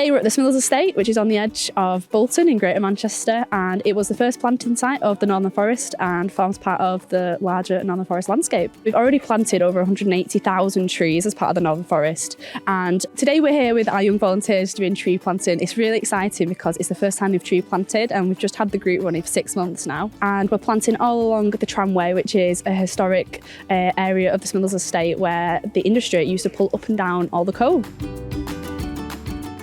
Today we're at the Smithills Estate, which is on the edge of Bolton in Greater Manchester, and it was the first planting site of the Northern Forest and forms part of the larger Northern Forest landscape. We've already planted over 180,000 trees as part of the Northern Forest, and today we're here with our young volunteers doing tree planting. It's really exciting because it's the first time we've tree planted, and we've just had the group running for 6 months now, and we're planting all along the tramway, which is a historic area of the Smithills Estate where the industry used to pull up and down all the coal.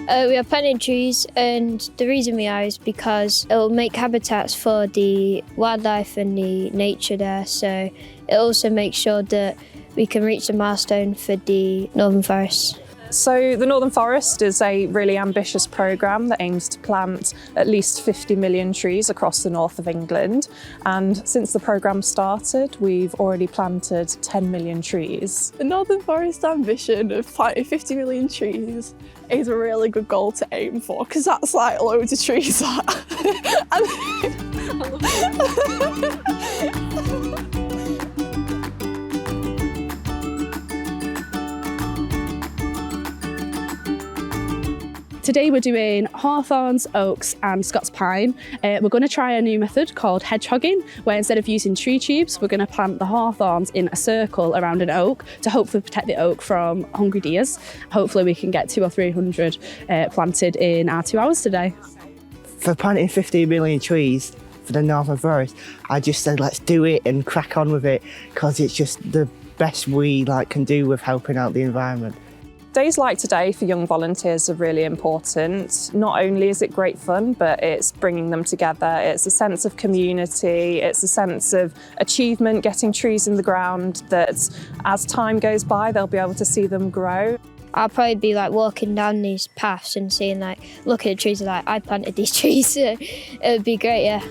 We are planting trees, and the reason we are is because it will make habitats for the wildlife and the nature there, so it also makes sure that we can reach the milestone for the Northern Forest. So the Northern Forest is a really ambitious programme that aims to plant at least 50 million trees across the north of England. And since the programme started, we've already planted 10 million trees. The Northern Forest ambition of planting 50 million trees is a really good goal to aim for, because that's like loads of trees. Today we're doing hawthorns, oaks and Scots pine. We're going to try a new method called hedgehogging, where instead of using tree tubes, we're going to plant the hawthorns in a circle around an oak to hopefully protect the oak from hungry deers. Hopefully we can get 200 or 300 planted in our 2 hours today. For planting 50 million trees for the Northern Forest, I just said let's do it and crack on with it, because it's just the best we can do with helping out the environment. Days like today for young volunteers are really important. Not only is it great fun, but it's bringing them together. It's a sense of community, it's a sense of achievement, getting trees in the ground that as time goes by, they'll be able to see them grow. I'll probably be walking down these paths and seeing look at the trees, I planted these trees. It would be great, yeah.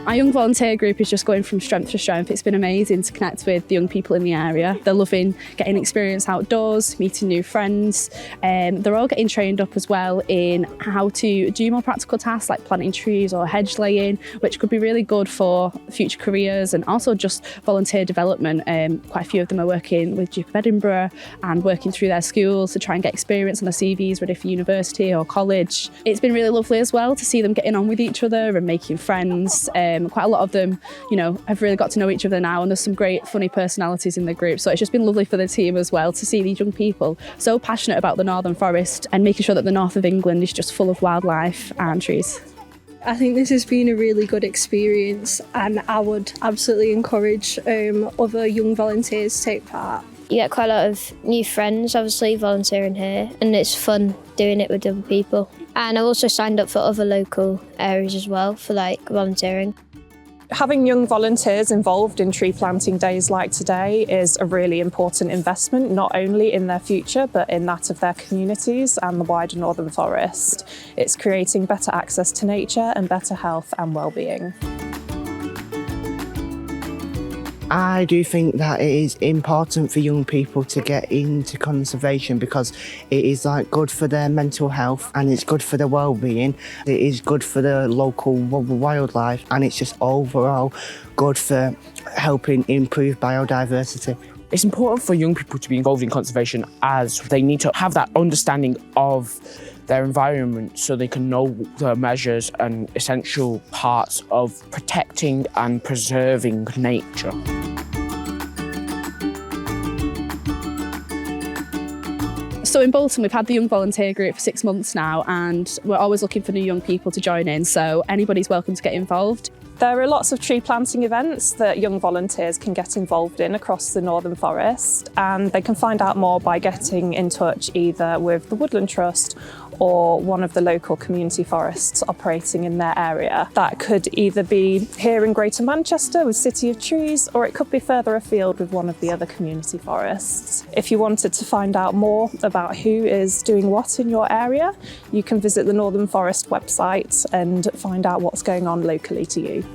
Our young volunteer group is just going from strength to strength. It's been amazing to connect with the young people in the area. They're loving getting experience outdoors, meeting new friends. They're all getting trained up as well in how to do more practical tasks like planting trees or hedge laying, which could be really good for future careers and also just volunteer development. Quite a few of them are working with Duke of Edinburgh and working through their schools to try and get experience on their CVs ready for university or college. It's been really lovely as well to see them getting on with each other and making friends. Quite a lot of them, have really got to know each other now, and there's some great funny personalities in the group. So it's just been lovely for the team as well to see these young people so passionate about the Northern Forest and making sure that the north of England is just full of wildlife and trees. I think this has been a really good experience, and I would absolutely encourage other young volunteers to take part. You get quite a lot of new friends, obviously, volunteering here, and it's fun doing it with other people. And I've also signed up for other local areas as well for volunteering. Having young volunteers involved in tree planting days like today is a really important investment, not only in their future, but in that of their communities and the wider Northern Forest. It's creating better access to nature and better health and well-being. I do think that it is important for young people to get into conservation, because it is good for their mental health and it's good for their well-being. It is good for the local wildlife, and it's just overall good for helping improve biodiversity. It's important for young people to be involved in conservation, as they need to have that understanding of their environment so they can know the measures and essential parts of protecting and preserving nature. So in Bolton, we've had the young volunteer group for 6 months now, and we're always looking for new young people to join in, so anybody's welcome to get involved. There are lots of tree planting events that young volunteers can get involved in across the Northern Forest, and they can find out more by getting in touch either with the Woodland Trust or one of the local community forests operating in their area. That could either be here in Greater Manchester with City of Trees, or it could be further afield with one of the other community forests. If you wanted to find out more about who is doing what in your area, you can visit the Northern Forest website and find out what's going on locally to you.